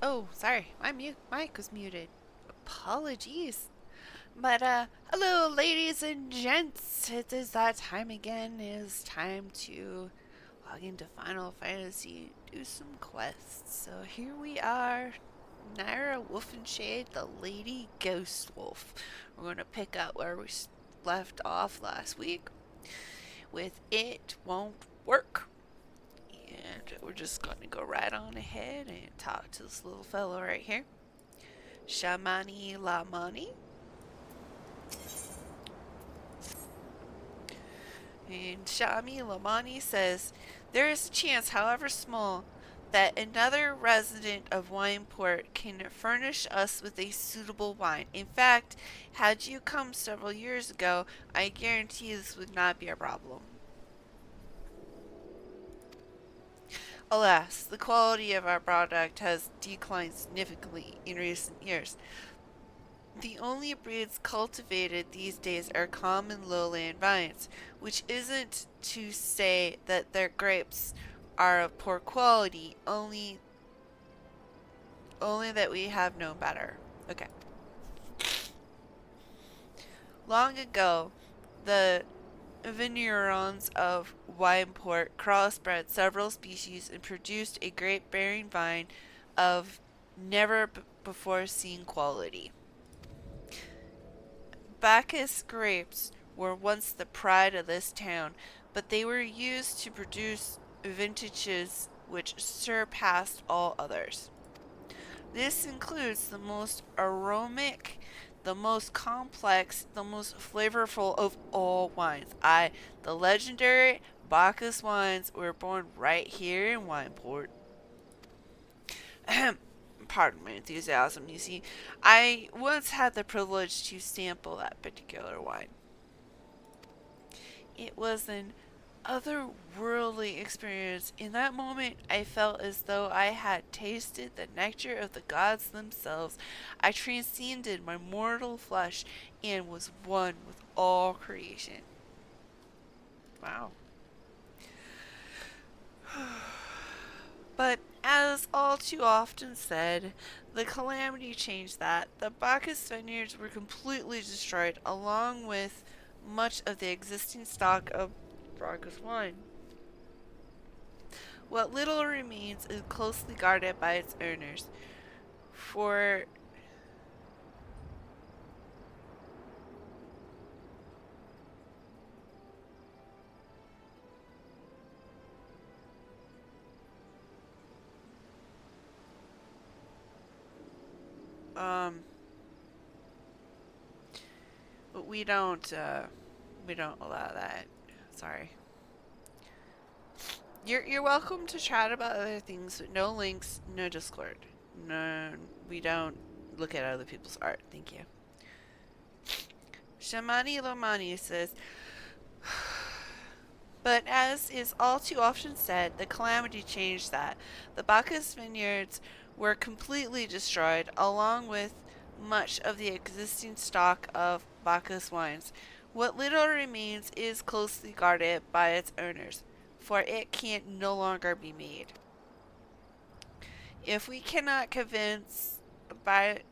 Oh, sorry, my mic was muted. Apologies. But hello, ladies and gents. It is that time again. It is time to log into Final Fantasy, do some quests. So here we are, Nyra Wulfenshade, the Lady Ghost Wolf. We're going to pick up where we left off last week with It Won't Work. And we're just going to go right on ahead and talk to this little fellow right here. Shamani Lamani. And Shami Lamani says, there is a chance, however small, that another resident of Wineport can furnish us with a suitable wine. In fact, had you come several years ago, I guarantee this would not be a problem. Alas, the quality of our product has declined significantly in recent years. The only breeds cultivated these days are common lowland vines, which isn't to say that their grapes are of poor quality, only that we have known better. Okay. Long ago, the vignerons of Wineport crossbred several species and produced a grape-bearing vine of never before seen quality. Bacchus grapes were once the pride of this town, but they were used to produce vintages which surpassed all others. This includes the most aromatic, the most complex, the most flavorful of all wines. The legendary Bacchus wines were born right here in Wineport. Pardon my enthusiasm, you see. I once had the privilege to sample that particular wine. It was an otherworldly experience. In that moment, I felt as though I had tasted the nectar of the gods themselves. I transcended my mortal flesh and was one with all creation. Wow. But as all too often said, the calamity changed that. The Bacchus vineyards were completely destroyed, along with much of the existing stock of Bacchus wine. What little remains is closely guarded by its owners. For um we don't allow that. Sorry. You're welcome to chat about other things, but no links, no Discord. No, we don't look at other people's art. Thank you. Shamani Lomani says, but as is all too often said, the calamity changed that. The Bacchus vineyards were completely destroyed, along with much of the existing stock of Bacchus wines. What little remains is closely guarded by its owners, for it can no longer be made. If we cannot convince by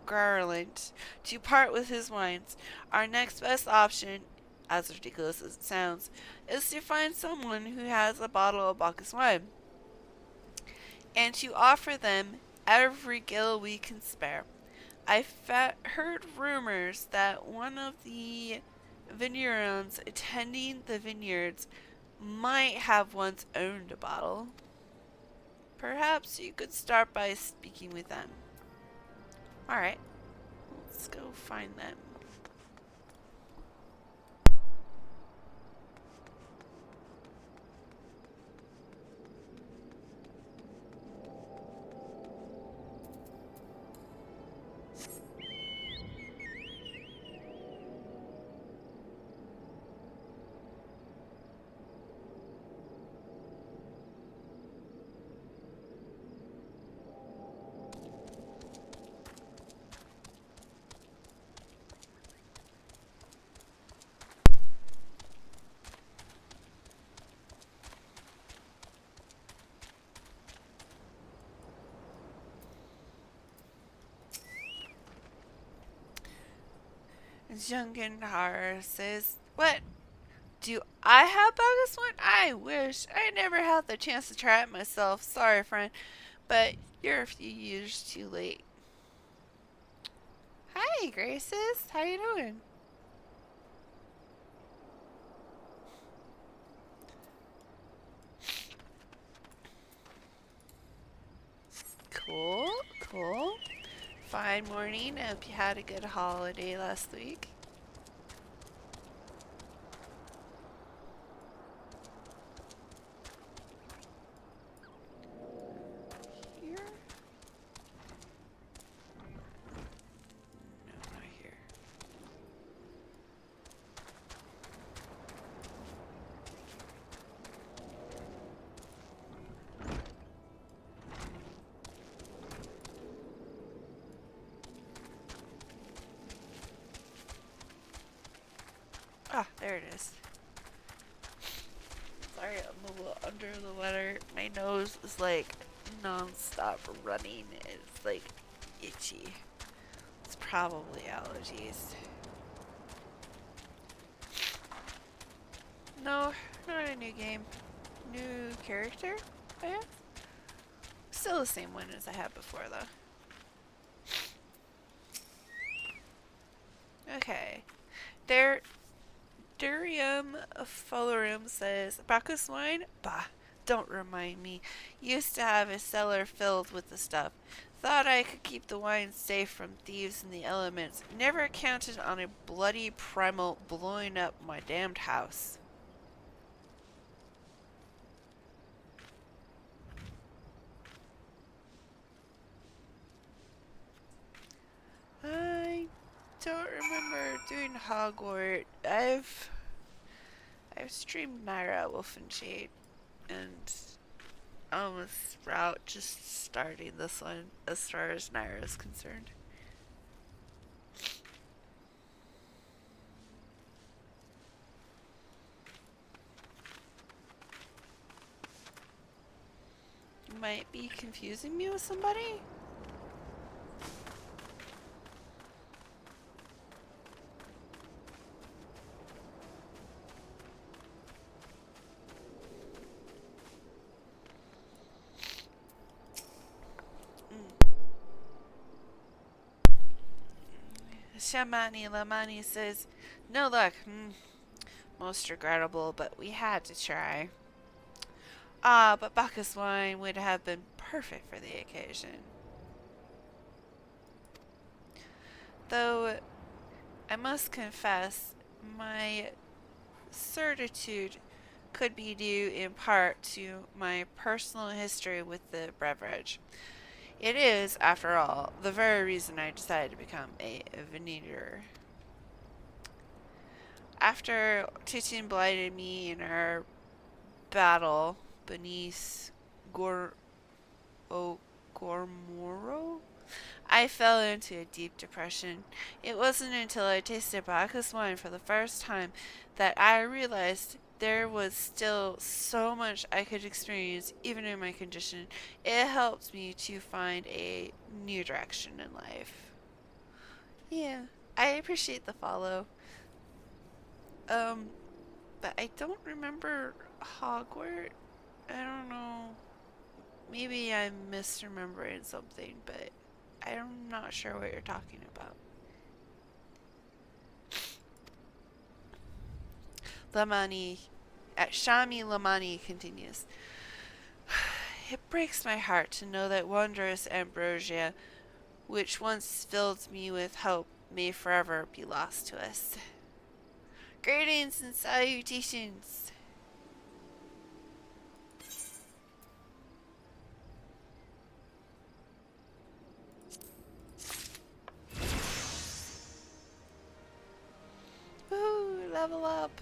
Garland to part with his wines, our next best option, as ridiculous as it sounds, is to find someone who has a bottle of Bacchus wine, and to offer them every gill we can spare. I heard rumors that one of the vignerons attending the vineyards might have once owned a bottle. Perhaps you could start by speaking with them. Alright, let's go find them. Jungenhar says, "What? Do I have Bacchus wine? I wish. I never had the chance to try it myself. Sorry, friend, but you're a few years too late." Hi, Graces. How you doing? Cool, cool. Fine morning. I hope you had a good holiday last week. Here? No, not here. Ah, there it is. Sorry, I'm a little under the weather. My nose is like non-stop running. It's like itchy. It's probably allergies. No, not a new game. New character, I guess? Still the same one as I had before, though. Okay. Durium Folarum says, Bacchus wine? Bah, don't remind me. Used to have a cellar filled with the stuff. Thought I could keep the wine safe from thieves and the elements. Never counted on a bloody primal blowing up my damned house. I don't remember doing Hogwarts. I've streamed Nyra Wulfenshade and almost route just starting this one as far as Nyra is concerned. You might be confusing me with somebody? Shamani Lamani says, "No luck. Most regrettable, but we had to try." Ah, but Bacchus wine would have been perfect for the occasion. Though, I must confess, my certitude could be due in part to my personal history with the beverage. It is, after all, the very reason I decided to become a veneer. After Titan blighted me in our battle beneath Gormoro, I fell into a deep depression. It wasn't until I tasted Bacchus wine for the first time that I realized there was still so much I could experience even in my condition. It helped me to find a new direction in life. Yeah, I appreciate the follow. Um, but I don't remember Hogwarts. I don't know. Maybe I'm misremembering something, but I'm not sure what you're talking about. Lamani, at Shami Lamani continues. It breaks my heart to know that wondrous ambrosia, which once filled me with hope, may forever be lost to us. Greetings and salutations. Woo, level up.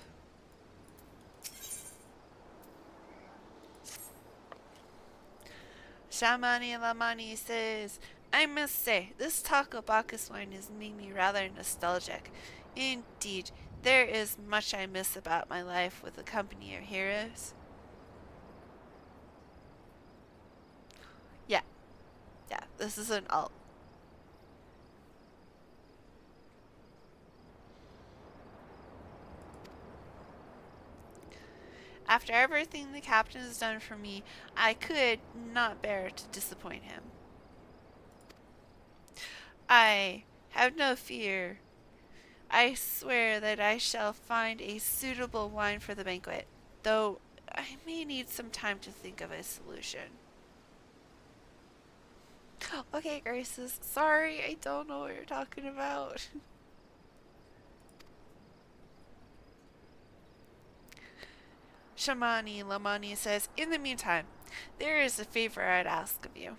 Shamani Lamani says, I must say, this taco Bacchus wine has made me rather nostalgic. Indeed, there is much I miss about my life with the company of heroes. Yeah, yeah, this is an alt. After everything the captain has done for me, I could not bear to disappoint him. I have no fear. I swear that I shall find a suitable wine for the banquet, though I may need some time to think of a solution. Okay, Graces. Sorry, I don't know what you're talking about. Shamani Lamani says, in the meantime, there is a favor I'd ask of you.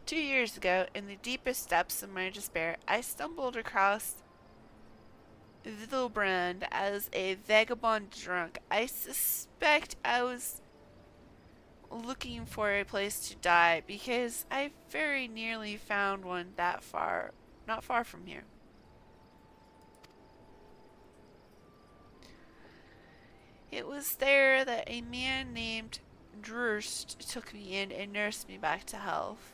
2 years ago, in the deepest depths of my despair, I stumbled across Vilbrand as a vagabond drunk. I suspect I was looking for a place to die because I very nearly found one not far from here. It was there that a man named Durst took me in and nursed me back to health.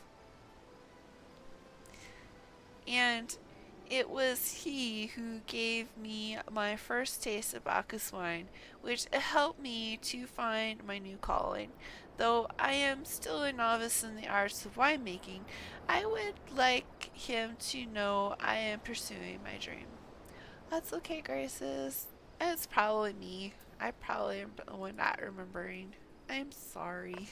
And it was he who gave me my first taste of Bacchus wine, which helped me to find my new calling. Though I am still a novice in the arts of winemaking, I would like him to know I am pursuing my dream. That's okay, Graces. It's probably me. I probably am the one not remembering. I'm sorry.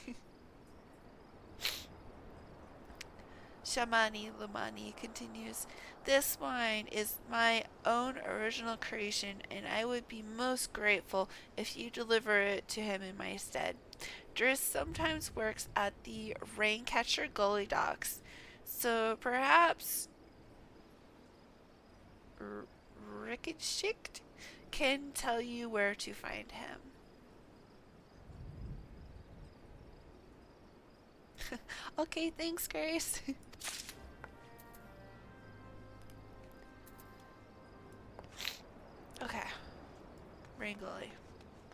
Shamani Lumani continues, this wine is my own original creation, and I would be most grateful if you deliver it to him in my stead. Driss sometimes works at the Raincatcher Gully docks, so perhaps Ricketschicht can tell you where to find him. Okay, thanks, Grace. Okay. Rangully.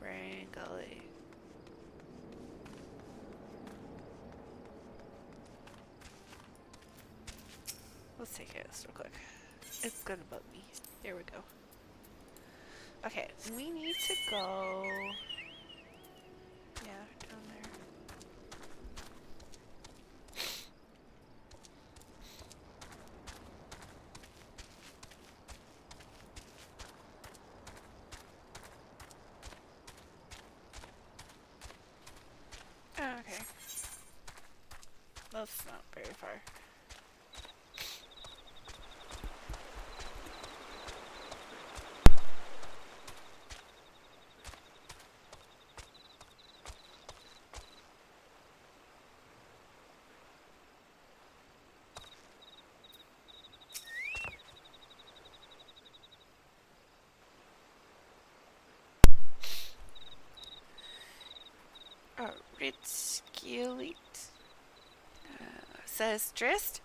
Rangully. Let's take care of this real quick. It's gonna bug me. There we go. Okay, we need to go... Yeah, down there. Oh, okay. That's not very far. Oh, Ritskielit says Drist.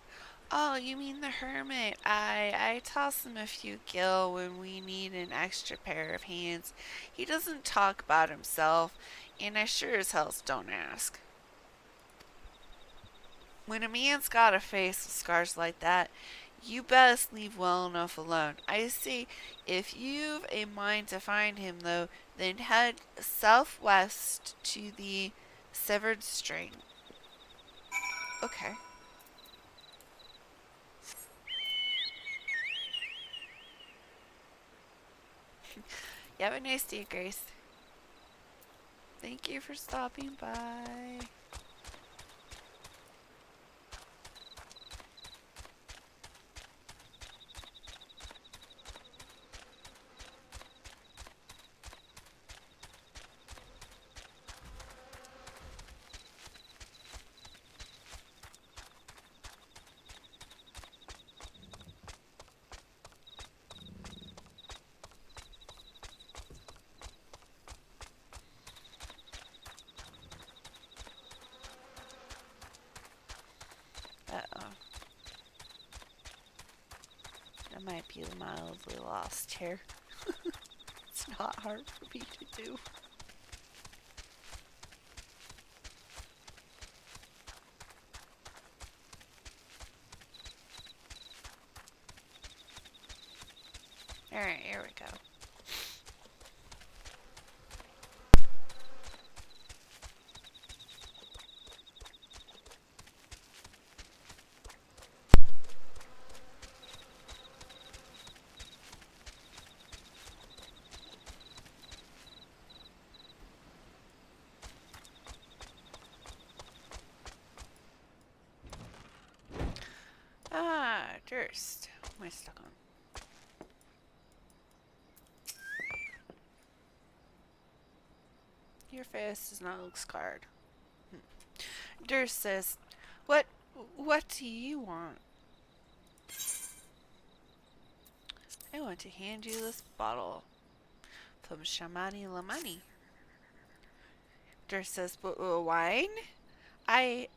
Oh, you mean the hermit? I toss him a few gil when we need an extra pair of hands. He doesn't talk about himself, and I sure as hell don't ask. When a man's got a face with scars like that, you best leave well enough alone. I say, if you've a mind to find him, though, then head southwest to the severed string. Okay. You have a nice day, Grace. Thank you for stopping by. Uh-oh. I might be mildly lost here. It's not hard for me to do. Alright, here we go. first? What am I stuck on? Your face does not look scarred. Durst says, What do you want? I want to hand you this bottle from Shamani Lamani. Durst says, But wine? I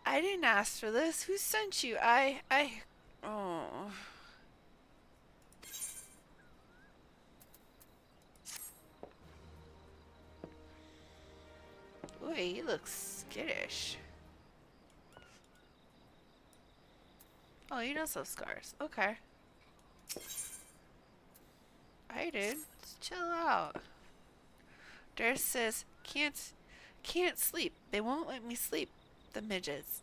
didn't ask for this. Who sent you? Oh. Ooh, he looks skittish. Oh, he does have scars. Okay. I did. Just chill out. Durst says, can't sleep. They won't let me sleep. The midgets.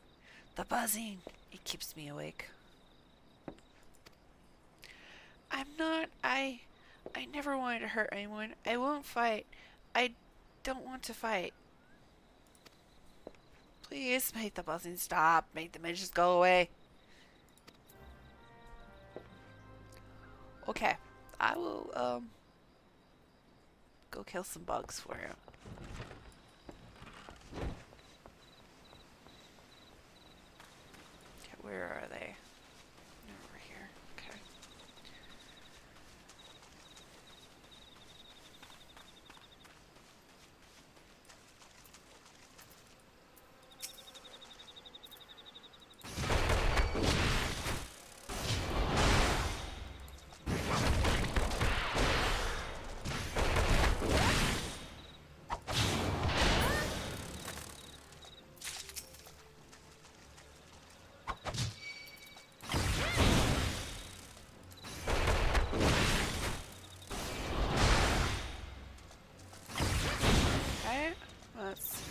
The buzzing. It keeps me awake. I never wanted to hurt anyone. I won't fight. I don't want to fight. Please make the buzzing stop. Make the midgets go away. Okay. I will, go kill some bugs for you. Okay, where are they? Over here. Okay. That's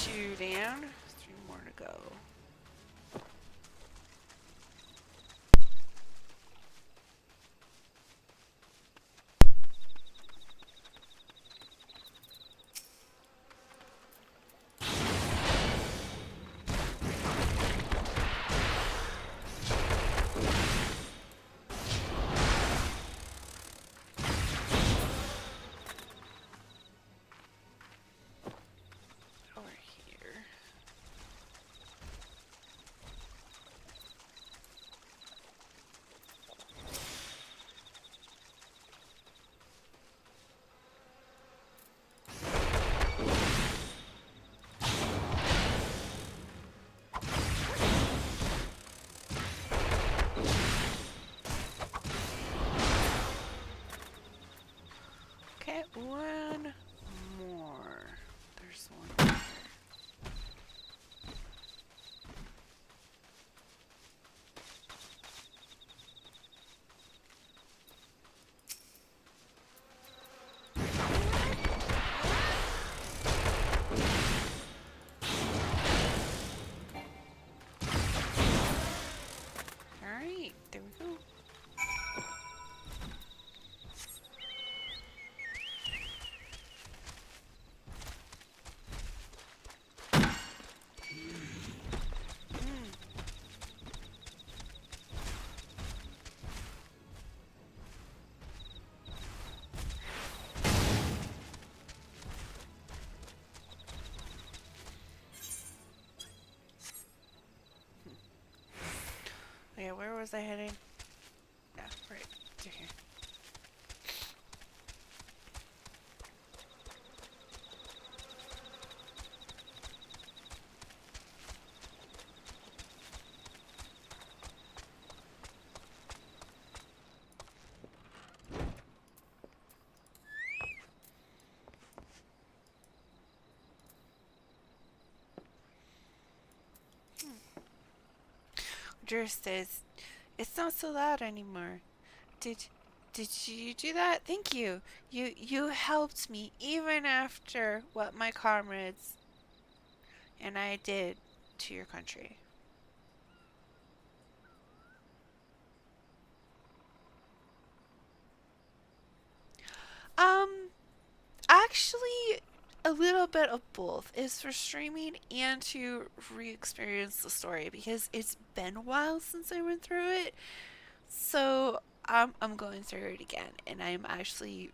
2 down. 3 more to go. Over here. Okay, one more. There's one more. Alright, there we go. Okay, where was I heading? Yeah, right to here. Durst says, It's not so loud anymore. Did you do that? Thank you. You helped me even after what my comrades and I did to your country. Actually, a little bit of both. It's for streaming and to re-experience the story because it's been a while since I went through it. So I'm going through it again, and I'm actually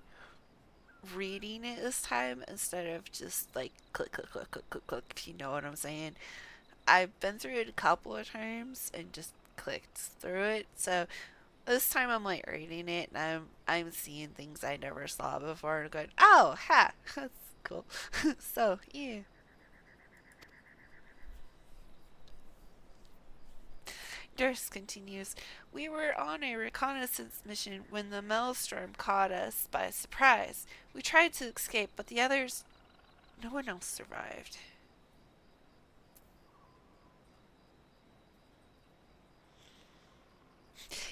reading it this time instead of just like click, click, click, click, click, click, if you know what I'm saying. I've been through it a couple of times and just clicked through it. So this time I'm like reading it and I'm seeing things I never saw before and going, oh, ha, that's cool. So yeah. Durst continues, we were on a reconnaissance mission when the maelstrom caught us by surprise. We tried to escape, but the others, no one else survived.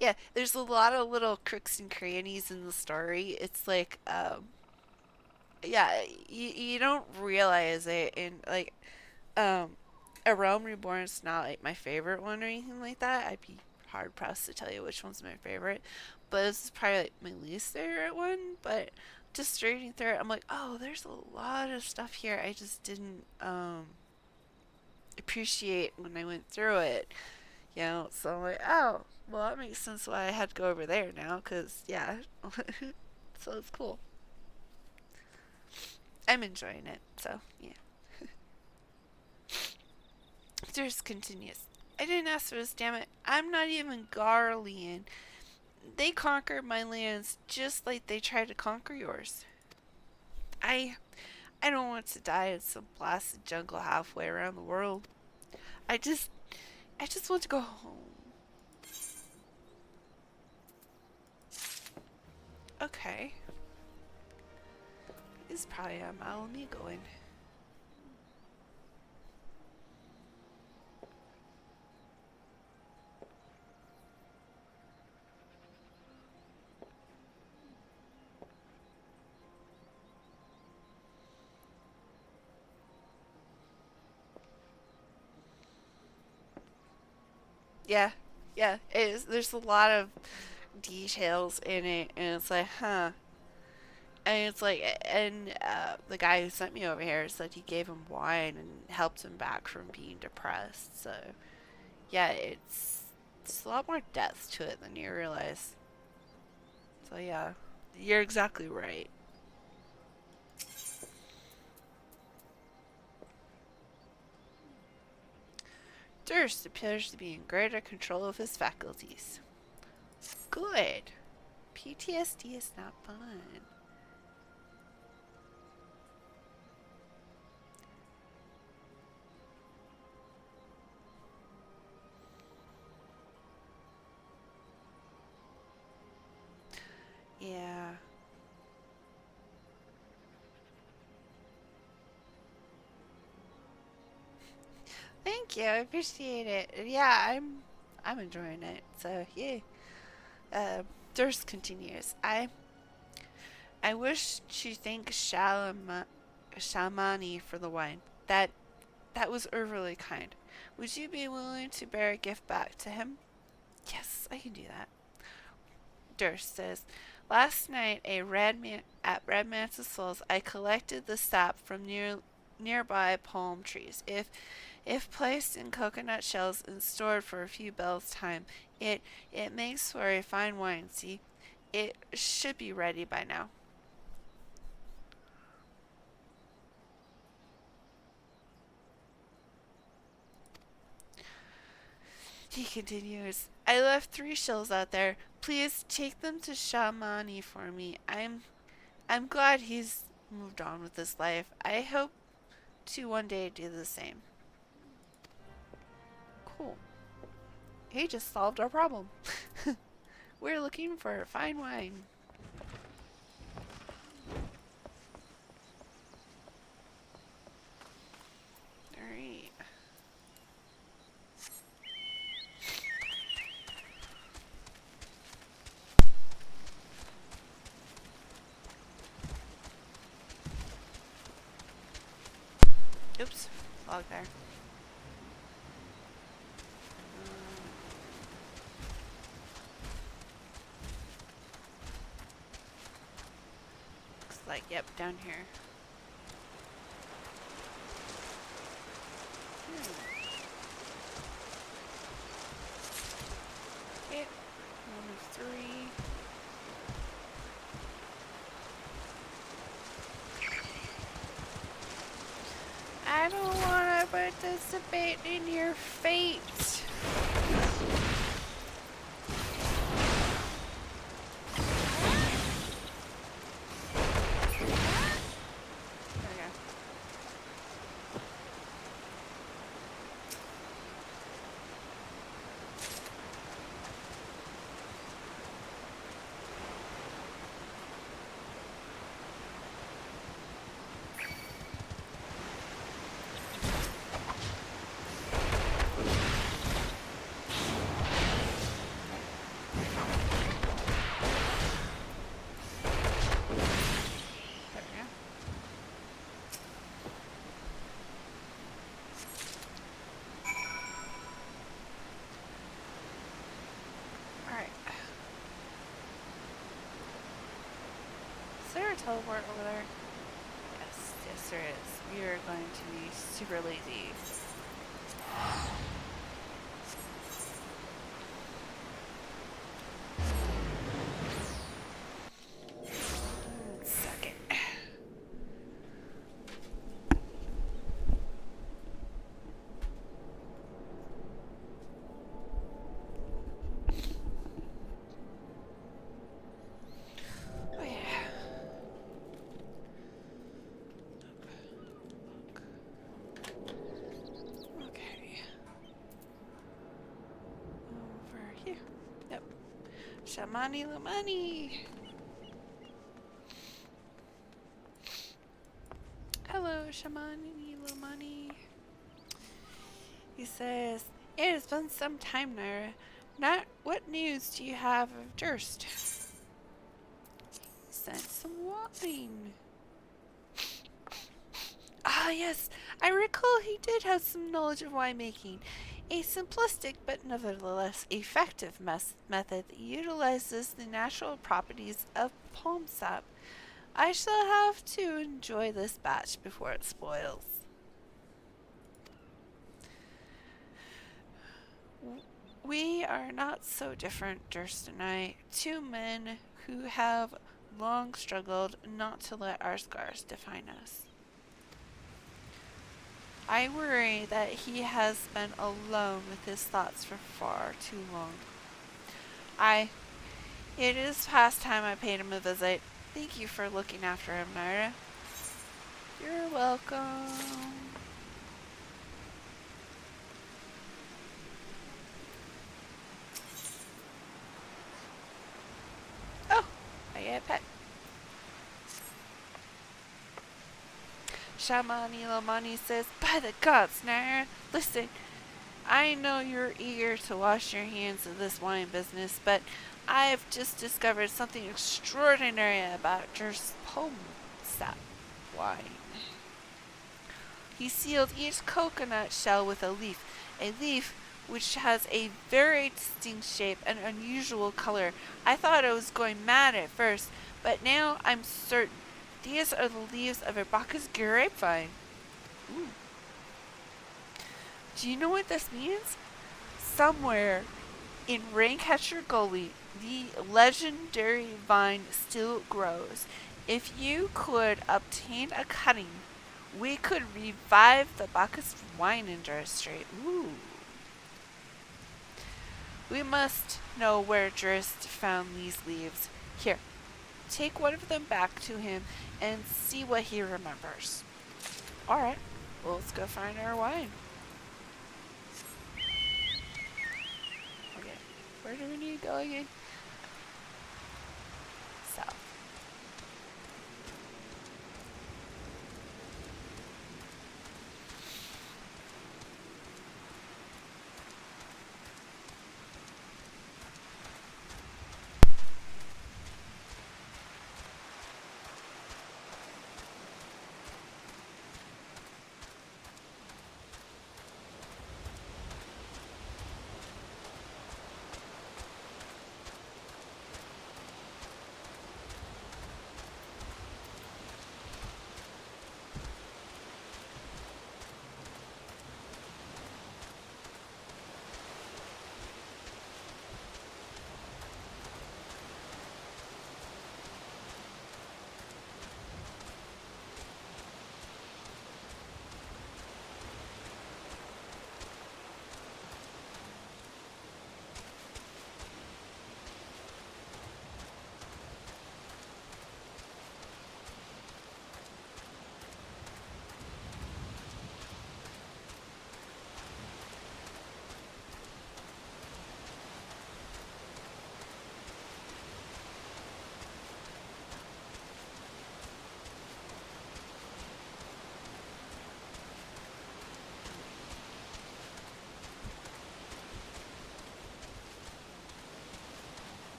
Yeah, there's a lot of little crooks and crannies in the story. It's like, yeah, you don't realize it, and like, um, A Realm Reborn is not like my favorite one or anything like that. I'd be hard pressed to tell you which one's my favorite, but this is probably like my least favorite one. But just reading through it, I'm like, oh, there's a lot of stuff here I just didn't appreciate when I went through it. So I'm like, oh, well, that makes sense why I had to go over there now, because, yeah. So it's cool. I'm enjoying it, so, yeah. Just continues. I didn't ask for this, damn it. I'm not even Garlean. They conquered my lands just like they tried to conquer yours. I I don't want to die in some blasted jungle halfway around the world. I just I just want to go home. Okay. It's probably a mile of me going. Yeah, yeah. There's a lot of details in it, and it's like, huh. And it's like, and the guy who sent me over here said he gave him wine and helped him back from being depressed. So, yeah, it's a lot more depth to it than you realize. So, yeah, you're exactly right. Durst appears to be in greater control of his faculties. Good. PTSD is not fun. Yeah. Thank you. I appreciate it. Yeah, I'm enjoying it. So yeah. Uh, Durst continues. I wish to thank Shamani for the wine. That was overly kind. Would you be willing to bear a gift back to him? Yes, I can do that. Durst says, last night at Red Mantis Falls, I collected the sap from nearby palm trees. If placed in coconut shells and stored for a few bells' time, it makes for a fine wine. See, it should be ready by now. He continues, I left 3 shells out there. Please take them to Shamani for me. I'm glad he's moved on with his life. I hope to one day do the same. Cool. He just solved our problem. We're looking for fine wine. Alright. Oops. Log there. Looks like, yep, down here. participate in your fate. Is there a teleport over there? Yes there is. We are going to be super lazy. Suck it. Oh yeah. Okay. Over here. Yep. Shamani Lumani. Hello, Shamani Lumani. He says, it has been some time, Nyra. What news do you have of Durst? Sent some wine. Ah, yes, I recall he did have some knowledge of winemaking. A simplistic but nevertheless effective method that utilizes the natural properties of palm sap. I shall have to enjoy this batch before it spoils. We are not so different, Durst and I, two men who have long struggled not to let our scars define us. I worry that he has been alone with his thoughts for far too long. It is past time I paid him a visit. Thank you for looking after him, Nyra. You're welcome. Oh, I get a pet. Shamani Lomani says, by the gods, Nyra, listen, I know you're eager to wash your hands of this wine business, but I've just discovered something extraordinary about Durst's palm sap wine. He sealed each coconut shell with a leaf which has a very distinct shape and unusual color. I thought I was going mad at first, but now I'm certain. These are the leaves of a Bacchus grapevine. Ooh. Do you know what this means? Somewhere in Raincatcher Gully, the legendary vine still grows. If you could obtain a cutting, we could revive the Bacchus wine industry. Ooh. We must know where Durst found these leaves. Here, take one of them back to him and see what he remembers. Alright, well, let's go find our wine. Okay, where do we need to go again? South.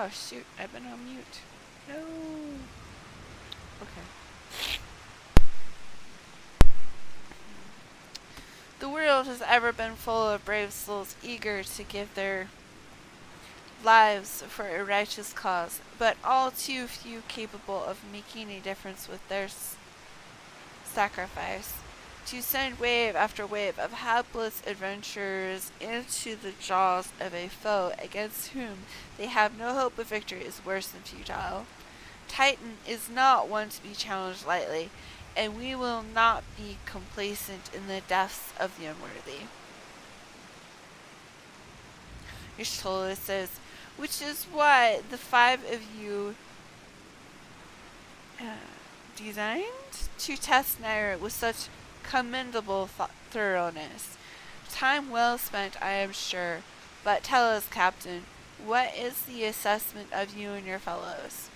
Oh, shoot. I've been on mute. No. Okay. The world has ever been full of brave souls eager to give their lives for a righteous cause, but all too few capable of making a difference with their sacrifice. To send wave after wave of hapless adventurers into the jaws of a foe against whom they have no hope of victory is worse than futile. Titan is not one to be challenged lightly, and we will not be complacent in the deaths of the unworthy. Ishtola says, which is why the 5 of you designed to test Nyra with such commendable thoroughness. Time well spent, I am sure. But tell us, Captain, what is the assessment of you and your fellows?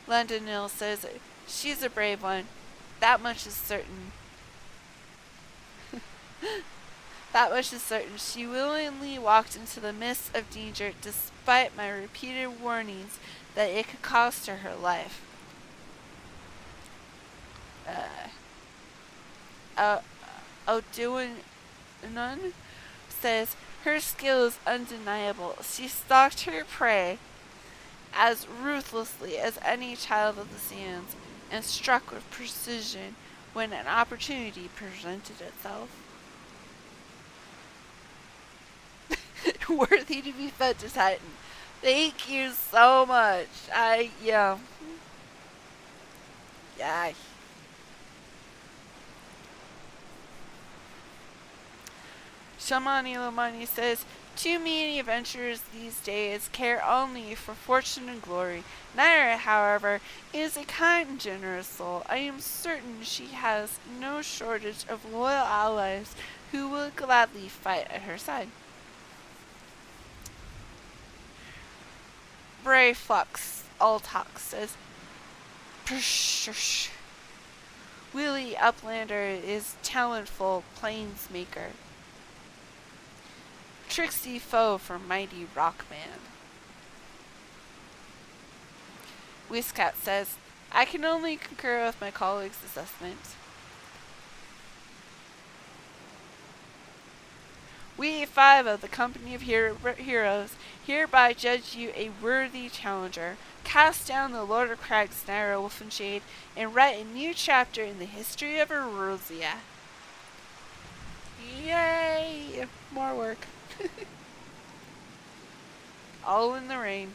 London Nil says, she's a brave one. That much is certain. That much is certain. She willingly walked into the midst of danger despite my repeated warnings that it could cost her her life. O'Dowan Nun says her skill is undeniable. She stalked her prey as ruthlessly as any child of the sands and struck with precision when an opportunity presented itself. Worthy to be fed to Titan. Thank you so much. Yeah. Shamani Lomani says, too many adventurers these days care only for fortune and glory. Nyra, however, is a kind and generous soul. I am certain she has no shortage of loyal allies who will gladly fight at her side. Bray Flux Altox says, Psh, Willie Uplander is talentful plainsmaker. Tricksy foe for mighty Rockman. Whiskat says, I can only concur with my colleague's assessment. We 5 of the company of heroes hereby judge you a worthy challenger. Cast down the Lord of Crags, Nyra Wulfenshade, and write a new chapter in the history of Erosia. Yay! More work. All in the rain.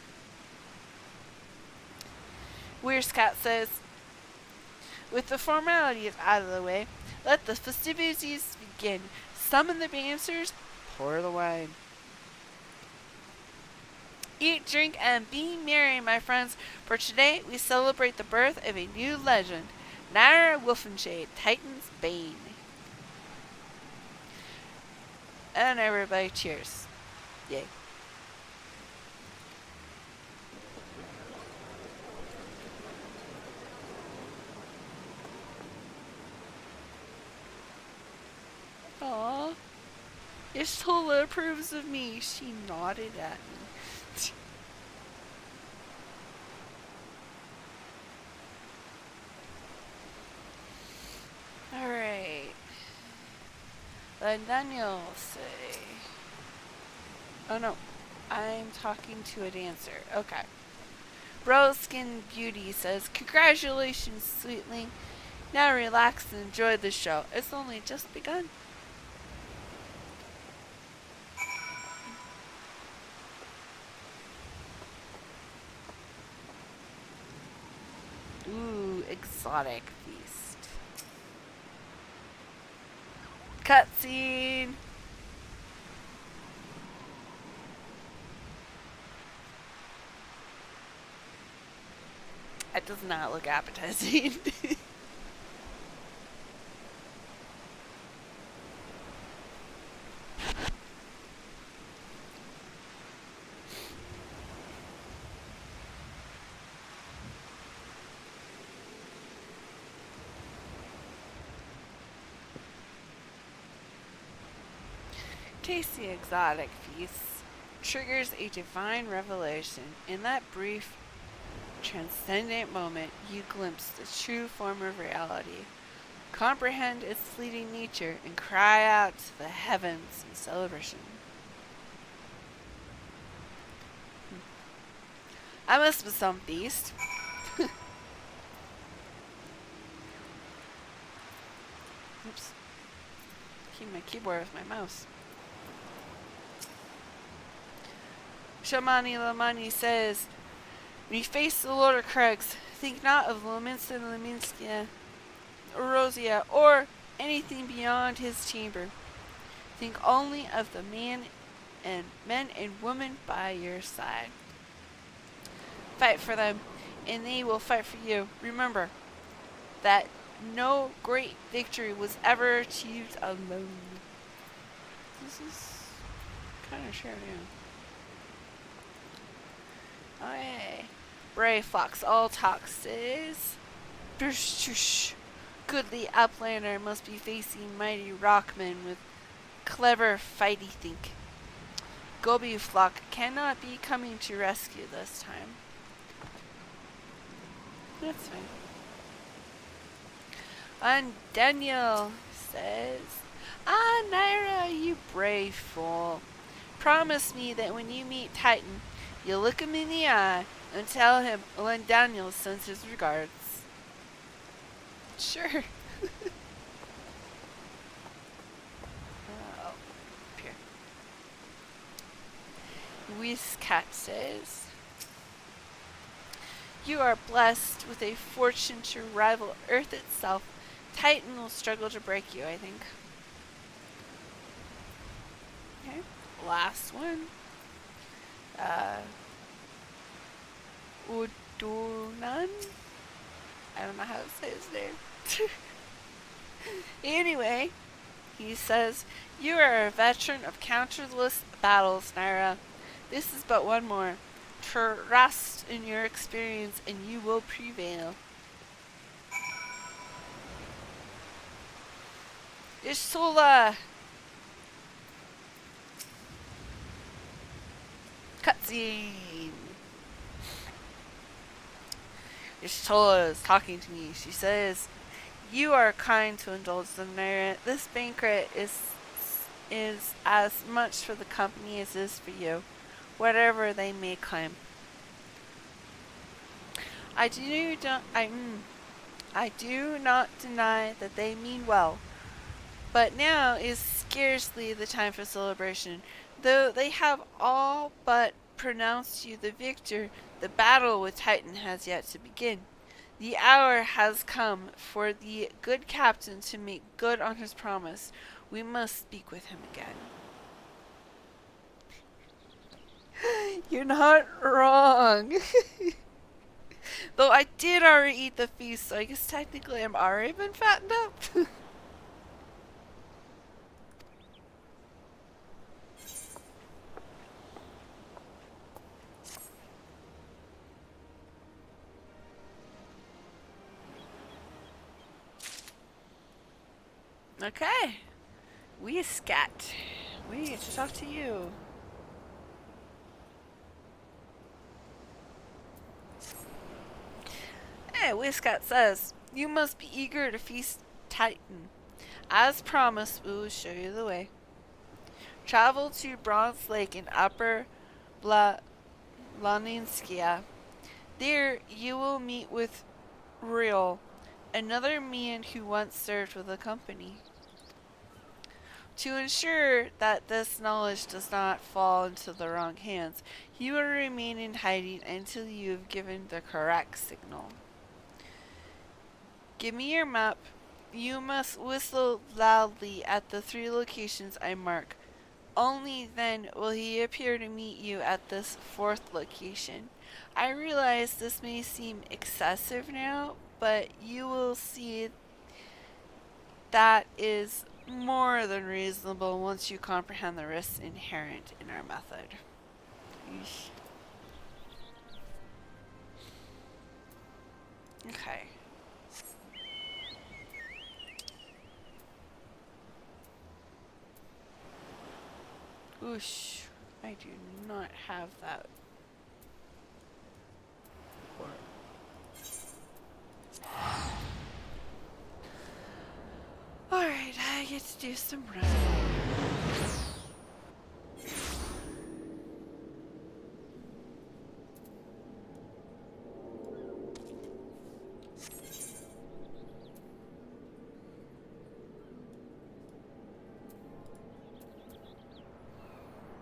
Weirdscat says, with the formalities out of the way, let the festivities begin. Summon the dancers, pour the wine. Eat, drink, and be merry, my friends, for today we celebrate the birth of a new legend, Nyra Wulfenshade, Titan's Bane. And everybody cheers. Yay. Aww. Ishtola approves of me. She nodded at me. Alright. Let Daniel say. Oh no. I'm talking to a dancer. Okay. Broskin Beauty says, congratulations, sweetling. Now relax and enjoy the show. It's only just begun. Ooh, exotic feast. Cutscene! That does not look appetizing. Tasty exotic feasts. triggers a divine revelation. In that brief, transcendent moment, you glimpse the true form of reality, comprehend its fleeting nature, and cry out to the heavens in celebration. I must be some beast. Oops. Keep my keyboard with my mouse. Shamani Lamani says, when you face the Lord of Crags, think not of Lominsa Leminskia, Rosia, or anything beyond his chamber. Think only of the men and women by your side. Fight for them, and they will fight for you. Remember that no great victory was ever achieved alone. This is kind of true, yeah. Okay. Brave Fox All Talk says, goodly uplander must be facing mighty rockmen with clever fighty think. Gobi Flock cannot be coming to rescue this time. That's fine. And Daniel says, ah, Nyra, you brave fool. Promise me that when you meet Titan, you'll look him in the eye and tell him when Daniel sends his regards. Sure. Oh, here. Whizcat says, you are blessed with a fortune to rival Earth itself. Titan will struggle to break you, I think. Okay, last one. Udunan? I don't know how to say his name. Anyway, he says, you are a veteran of countless battles, Nyra. This is but one more. Trust in your experience and you will prevail. Ishtola! Cutscene! Ishtola is talking to me. She says, you are kind to indulge them, Nyra. This banquet is as much for the company as it is for you, whatever they may claim. I do not deny that they mean well, but now is scarcely the time for celebration. Though they have all but pronounced you the victor, the battle with Titan has yet to begin. The hour has come for the good captain to make good on his promise. We must speak with him again. You're not wrong. Though I did already eat the feast, so I guess technically I'm already been fattened up. Okay. We scat. We get to talk to you. Hey, Whiscat says, you must be eager to feast Titan. As promised, we will show you the way. Travel to Bronze Lake in Upper Blaninskia. There you will meet with Real, another man who once served with the company. To ensure that this knowledge does not fall into the wrong hands, he will remain in hiding until you have given the correct signal. Give me your map. You must whistle loudly at the 3 locations I mark. Only then will he appear to meet you at this 4th location. I realize this may seem excessive now, but you will see that is more than reasonable once you comprehend the risks inherent in our method. Eesh. Okay. Oosh. I do not have that. Alright, I get to do some running.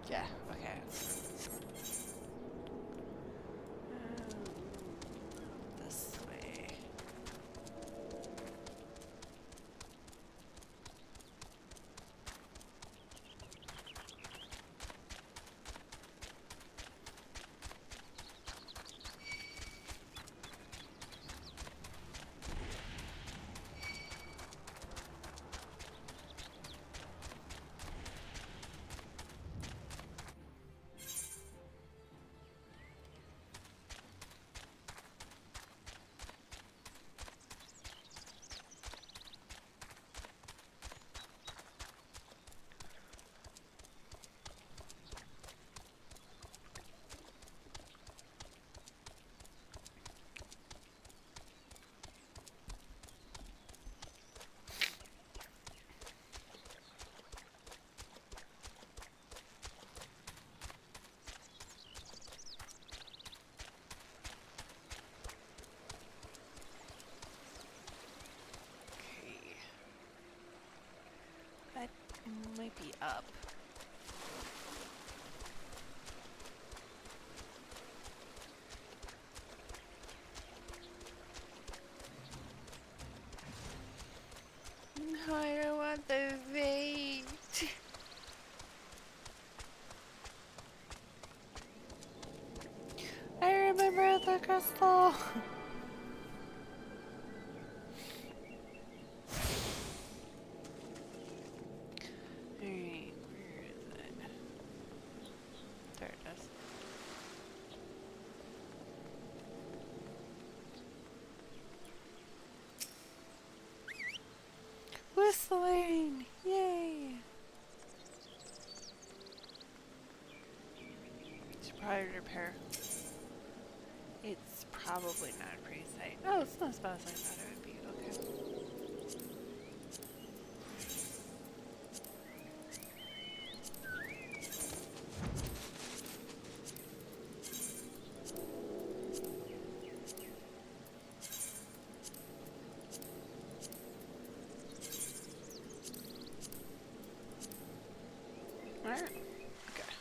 Yeah, okay. This way. Okay. That might be up. No, I don't want the bait. I remember the crystal. Alright, where is it? There it is. Whistling! Yay! Should probably repair. It's probably not a pretty sight. Oh, it's not as bad as I thought it would be. Okay. Alright. Okay.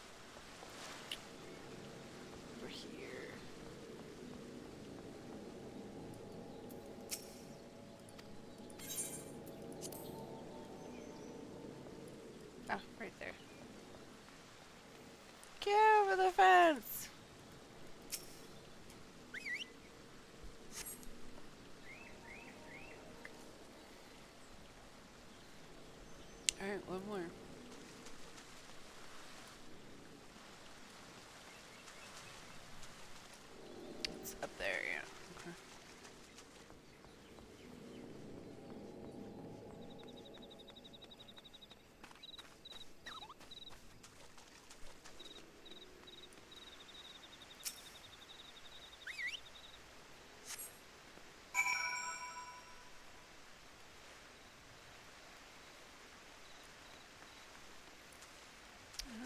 We're here. Oh, right there. Get over the fence! Alright, one more. It's up there, yeah. Okay.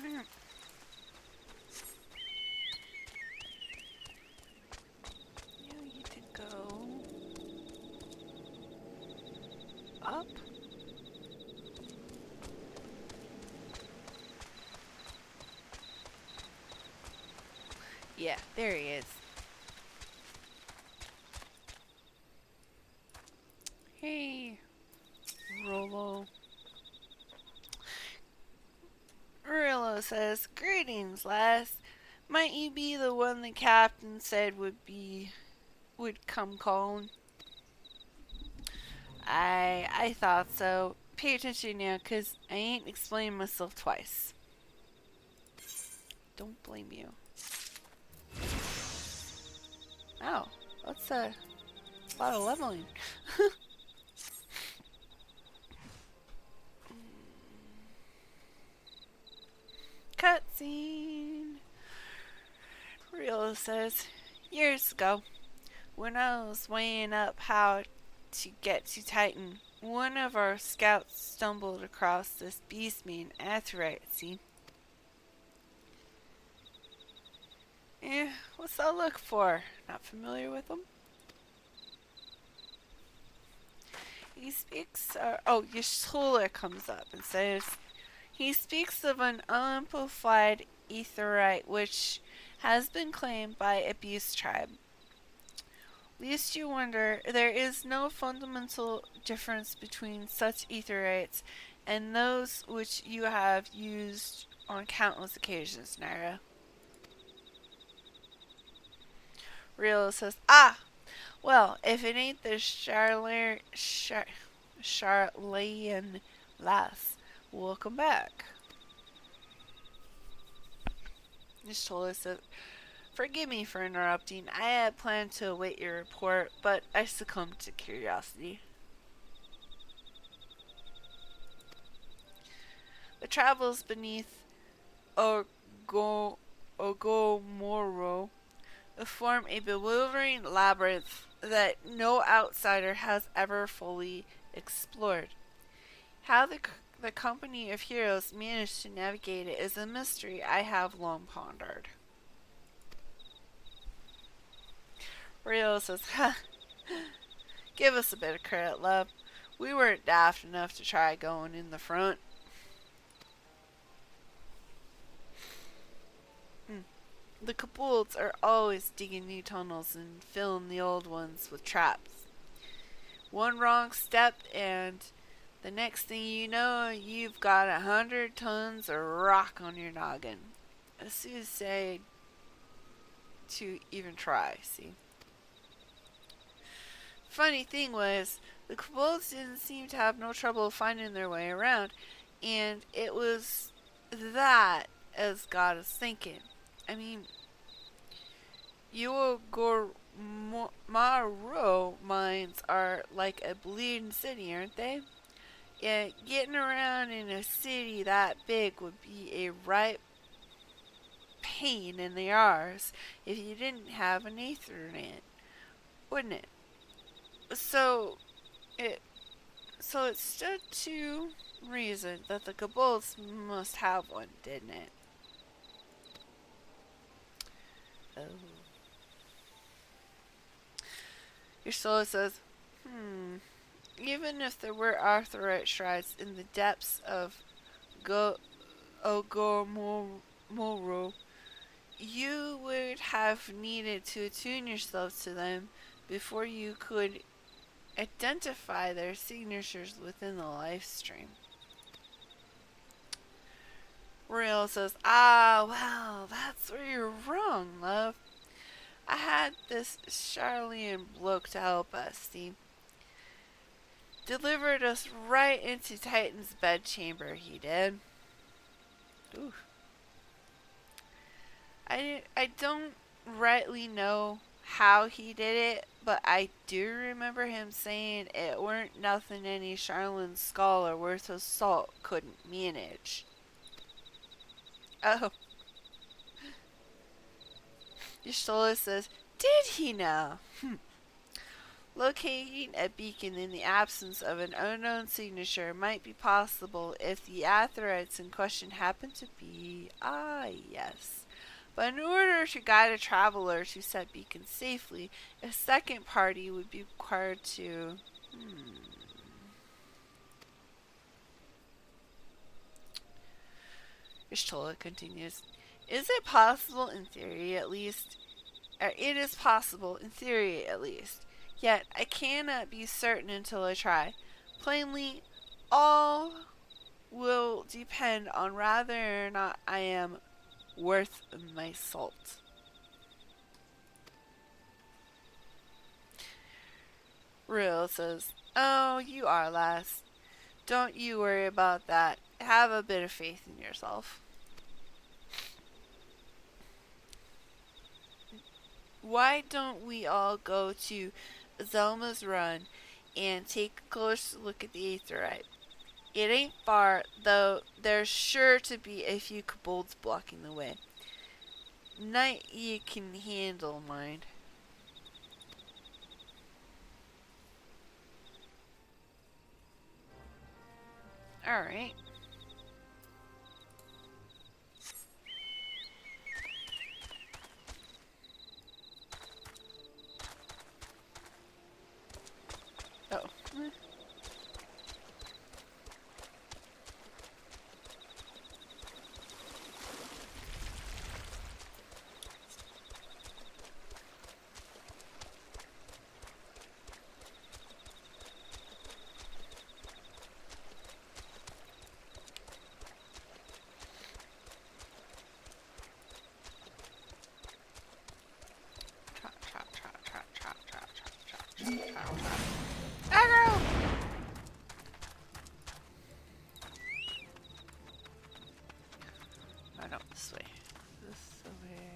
Alright. You need to go up. Yeah, there he is. Hey, Rolo. Rolo says, "Greetings, lass. Might you be the one the captain said would come calling?" I thought so. Pay attention now, 'cause I ain't explaining myself twice. Don't blame you. Oh, that's a lot of leveling. Cutscene. Riola says, years ago, when I was weighing up how to get to Titan, one of our scouts stumbled across this beast named Aetheryte. See? What's that look for? Not familiar with him? He speaks, Yashola comes up and says, he speaks of an unamplified aetherite which has been claimed by a beast tribe. Least you wonder, there is no fundamental difference between such aetherites and those which you have used on countless occasions, Nyra. Rio says, ah, well, if it ain't the Charlayan lass, welcome back. Nishola says, forgive me for interrupting. I had planned to await your report, but I succumbed to curiosity. The travels beneath Ogomoro form a bewildering labyrinth that no outsider has ever fully explored. How the company of heroes managed to navigate it is a mystery I have long pondered. Rio says, ha, give us a bit of credit, love. We weren't daft enough to try going in the front. The kobolds are always digging new tunnels and filling the old ones with traps. One wrong step and the next thing you know, you've got 100 tons of rock on your noggin. As soon as say to even try, see. Funny thing was, the kobolds didn't seem to have no trouble finding their way around, and it was that as got us thinking. I mean, Uogormaro mines are like a bleeding city, aren't they? Yeah, getting around in a city that big would be a right pain in the arse if you didn't have an Ethernet, wouldn't it? So it stood to reason that the kobolds must have one, didn't it? Oh. Your soul says, even if there were Arthurite shrines in the depths of Ogormoro, you would have needed to attune yourself to them before you could identify their signatures within the live stream. Real says, well, that's where you're wrong, love. I had this Charlian bloke to help us, see. Delivered us right into Titan's bedchamber, he did. Ooh. I don't rightly know how he did it, but I do remember him saying it weren't nothing any Charlene scholar worth of salt couldn't manage. Oh. Yashola says, did he now? Locating a beacon in the absence of an unknown signature might be possible if the aetherites in question happen to be... yes. But in order to guide a traveler to said beacon safely, a second party would be required to... Ishtola continues, is it possible in theory at least... it is possible in theory at least. Yet I cannot be certain until I try. Plainly, all will depend on whether or not I am worth my salt. Real says, oh, you are, lass. Don't you worry about that. Have a bit of faith in yourself. Why don't we all go to Zelma's Run and take a closer look at the aetherite? It ain't far, though there's sure to be a few kobolds blocking the way. Night, you can handle mine. Alright. Oh. Chop, chop, chop, chop, chop, chop, chop, chop, chop, chop, chop. Aggro! Oh no, this way. This way.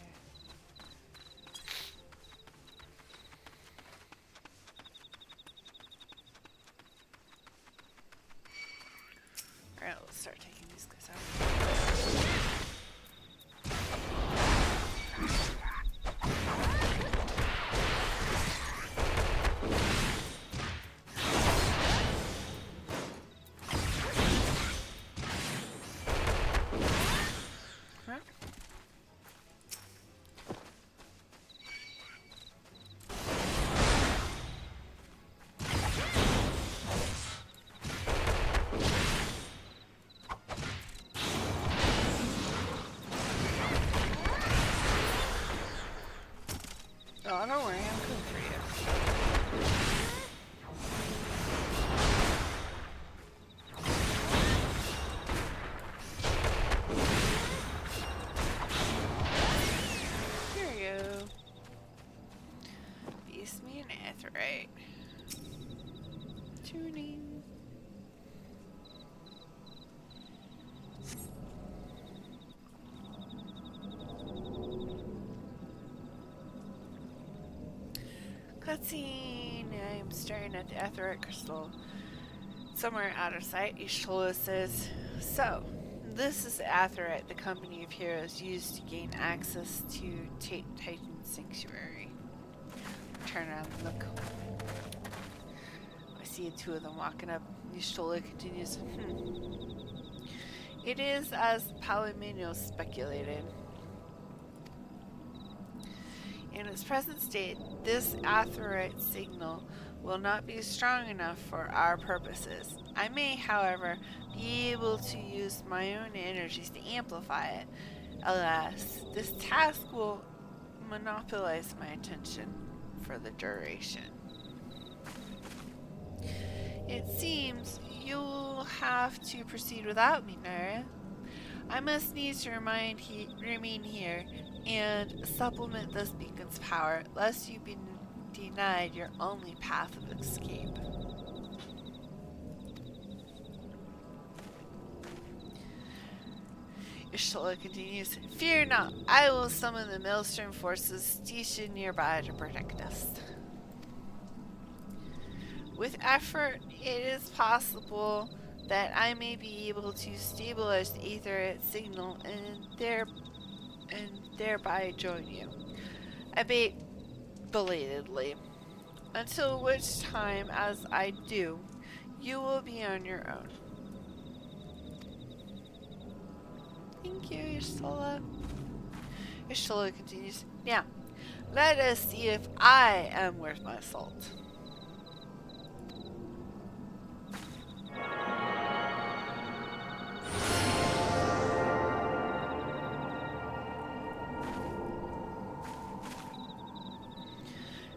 Alright, let's start taking these guys out. Oh, don't worry, I'm good for you. Here you go. Beast me an Aetheryte. Tuning. Cutscene. I am staring at the Aetheryte crystal. Somewhere out of sight, Ishtola says, "So, this is the Aetheryte the company of heroes used to gain access to Titan Sanctuary." Turn around and look. I see two of them walking up. Ishtola continues, "It is as Palomino speculated. In its present state, this Aetheryte signal will not be strong enough for our purposes. I may, however, be able to use my own energies to amplify it. Alas, this task will monopolize my attention for the duration. It seems you'll have to proceed without me, Nyra. I must needs remain here and supplement this beacon's power, lest you be denied your only path of escape." Ishtola continues, "Fear not, I will summon the Maelstrom forces stationed nearby to protect us. With effort, it is possible that I may be able to stabilize the Aetheryte signal and thereby join you. Albeit belatedly. Until which time, as I do, you will be on your own." Thank you, Ishtola. Ishtola continues, "Now, let us see if I am worth my salt."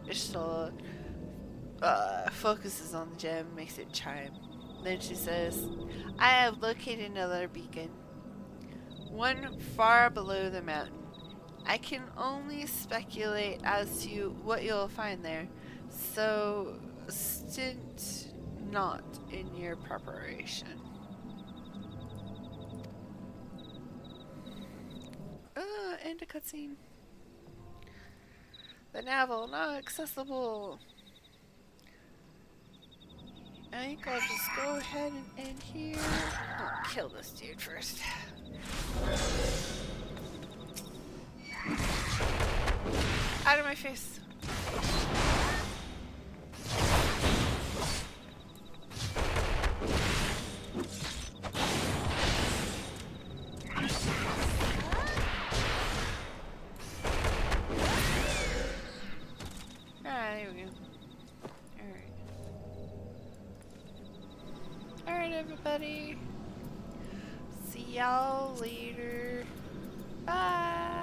Ishtola focuses on the gem, makes it chime. Then she says, "I have located another beacon. One far below the mountain. I can only speculate as to what you'll find there, so stint not in your preparation." End of cutscene. The navel not accessible. I think I'll just go ahead and end here. I'll kill this dude first. Out of my face. Ah, there we go. Alright. Alright, everybody. See y'all later. Bye.